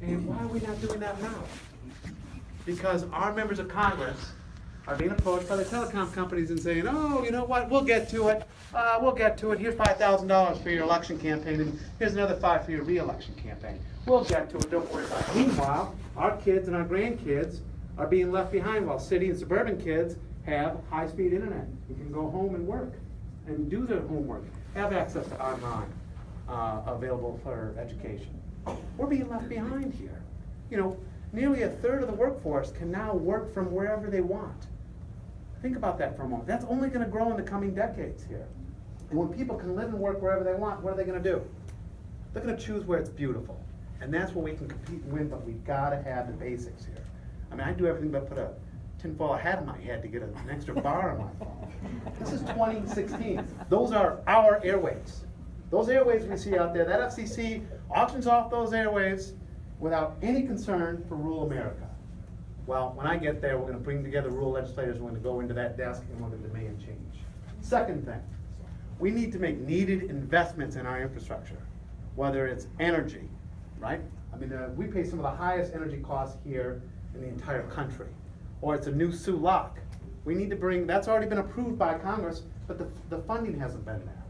And why are we not doing that now? Because our members of Congress are being approached by the telecom companies and saying, oh, you know what, we'll get to it. We'll get to it. Here's $5,000 for your election campaign, and here's another $5,000 for your re-election campaign. We'll get to it, don't worry about it. Meanwhile, our kids and our grandkids are being left behind while city and suburban kids have high-speed internet. You can go home and work and do their homework, have access to online available for education. We're being left behind here. You know, nearly a third of the workforce can now work from wherever they want. Think about that for a moment. That's only going to grow in the coming decades here. And when people can live and work wherever they want, what are they going to do? They're going to choose where it's beautiful. And that's where we can compete and win, but we've got to have the basics here. I mean, I do everything but put a tinfoil hat on my head to get an extra bar on my phone. This is 2016. Those are our airwaves. Those airwaves we see out there, that FCC auctions off those airwaves without any concern for rural America. Well, when I get there, we're going to bring together rural legislators, we're going to go into that desk, and we're going to demand change. Second thing, we need to make needed investments in our infrastructure, whether it's energy, right? I mean, we pay some of the highest energy costs here in the entire country. Or it's a new Sioux lock. We need to bring, that's already been approved by Congress, but the funding hasn't been there.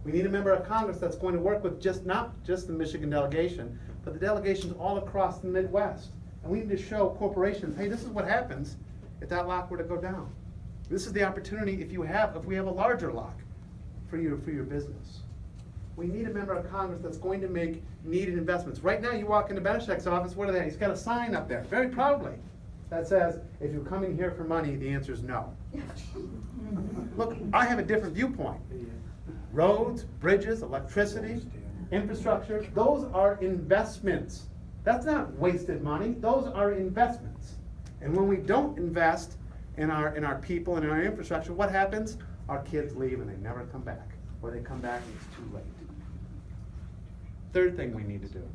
We need a member of Congress that's going to work with not just the Michigan delegation, but the delegations all across the Midwest. And we need to show corporations, hey, this is what happens if that lock were to go down. This is the opportunity if we have a larger lock for your business. We need a member of Congress that's going to make needed investments. Right now, you walk into Benishek's office, what are they? He's got a sign up there, very proudly, that says, if you're coming here for money, the answer is no. Look, I have a different viewpoint. Roads, bridges, electricity, infrastructure, those are investments. That's not wasted money, those are investments. And when we don't invest in our people and in our infrastructure, what happens? Our kids leave and they never come back. Or they come back and it's too late. Third thing we need to do.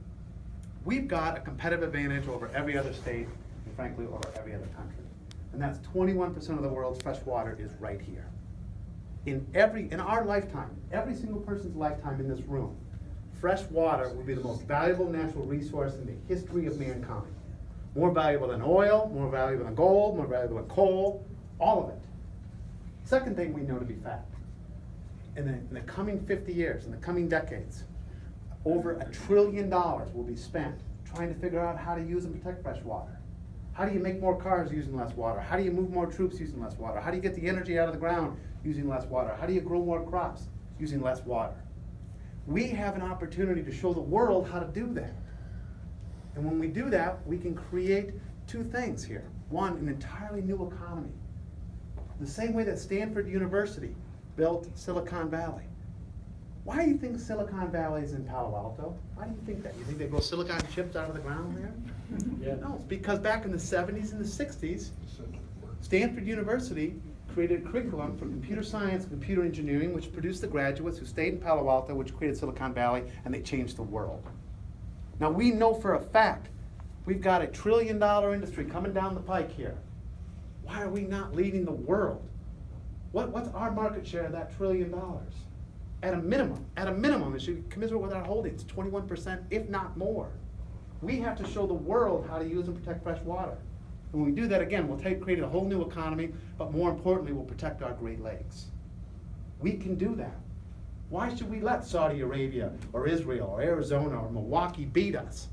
We've got a competitive advantage over every other state and frankly over every other country. And that's 21% of the world's fresh water is right here. In our lifetime, every single person's lifetime in this room, fresh water will be the most valuable natural resource in the history of mankind. More valuable than oil, more valuable than gold, more valuable than coal, all of it. Second thing we know to be fact, in the coming 50 years, in the coming decades, over $1 trillion will be spent trying to figure out how to use and protect fresh water. How do you make more cars using less water? How do you move more troops using less water? How do you get the energy out of the ground using less water? How do you grow more crops using less water? We have an opportunity to show the world how to do that. And when we do that, we can create two things here. One, an entirely new economy. The same way that Stanford University built Silicon Valley. Why do you think Silicon Valley is in Palo Alto? Why do you think that? You think they grow silicon chips out of the ground there? Yeah. No, it's because back in the 70s and the 60s, Stanford University created a curriculum for computer science and computer engineering, which produced the graduates who stayed in Palo Alto, which created Silicon Valley, and they changed the world. Now we know for a fact, we've got $1 trillion industry coming down the pike here. Why are we not leading the world? What's our market share of that $1 trillion? At a minimum, it should commensurate with our holdings, 21%, if not more. We have to show the world how to use and protect fresh water. And when we do that, again, we'll create a whole new economy, but more importantly, we'll protect our Great Lakes. We can do that. Why should we let Saudi Arabia or Israel or Arizona or Milwaukee beat us?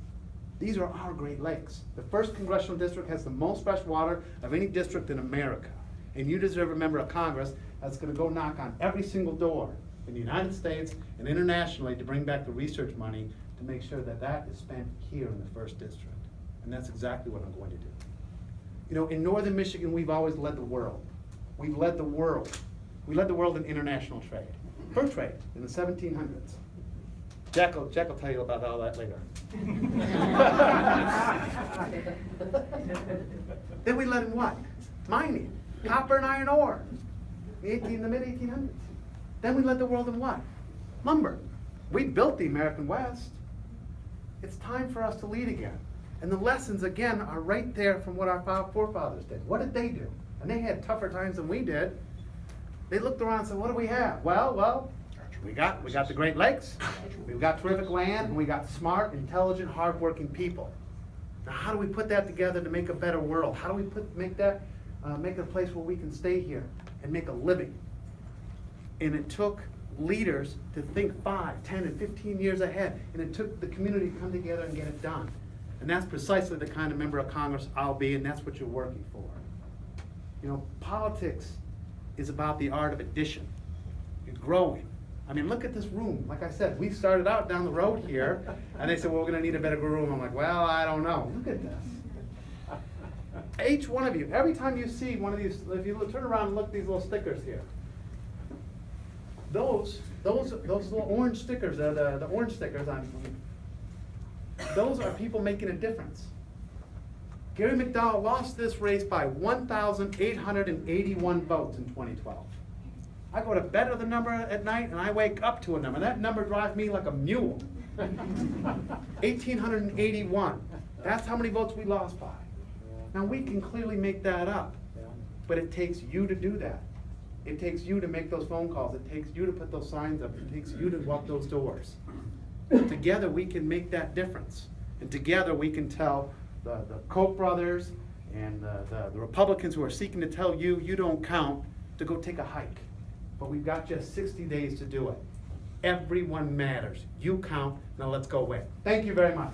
These are our Great Lakes. The 1st Congressional District has the most fresh water of any district in America. And you deserve a member of Congress that's going to go knock on every single door in the United States and internationally to bring back the research money to make sure that that is spent here in the 1st District. And that's exactly what I'm going to do. You know, in northern Michigan, we've always led the world. We've led the world. We led the world in international trade. Fur trade in the 1700s. Jack will tell you about all that later. Then we led in what? Mining, copper and iron ore, in the mid-1800s. Then we led the world in what? Lumber. We built the American West. It's time for us to lead again. And the lessons, again, are right there from what our forefathers did. What did they do? And they had tougher times than we did. They looked around and said, what do we have? Well, we got the Great Lakes, we've got terrific land, and we got smart, intelligent, hardworking people. Now, how do we put that together to make a better world? How do we make it a place where we can stay here and make a living? And it took leaders to think 5, 10, and 15 years ahead. And it took the community to come together and get it done. And that's precisely the kind of member of Congress I'll be, and that's what you're working for. You know, politics is about the art of addition. You're growing. I mean, look at this room. Like I said, we started out down the road here, and they said, well, we're going to need a better room. I'm like, well, I don't know. Look at this. Each one of you, every time you see one of these, if you turn around and look at these little stickers here, those little orange stickers, the orange stickers on, those are people making a difference. Gary McDowell lost this race by 1,881 votes in 2012. I go to bed with a number at night and I wake up to a number. That number drives me like a mule. 1,881. That's how many votes we lost by. Now we can clearly make that up, but it takes you to do that. It takes you to make those phone calls. It takes you to put those signs up. It takes you to walk those doors. Together we can make that difference. And together we can tell the Koch brothers and the Republicans who are seeking to tell you you don't count to go take a hike. But we've got just 60 days to do it. Everyone matters. You count. Now let's go win. Thank you very much.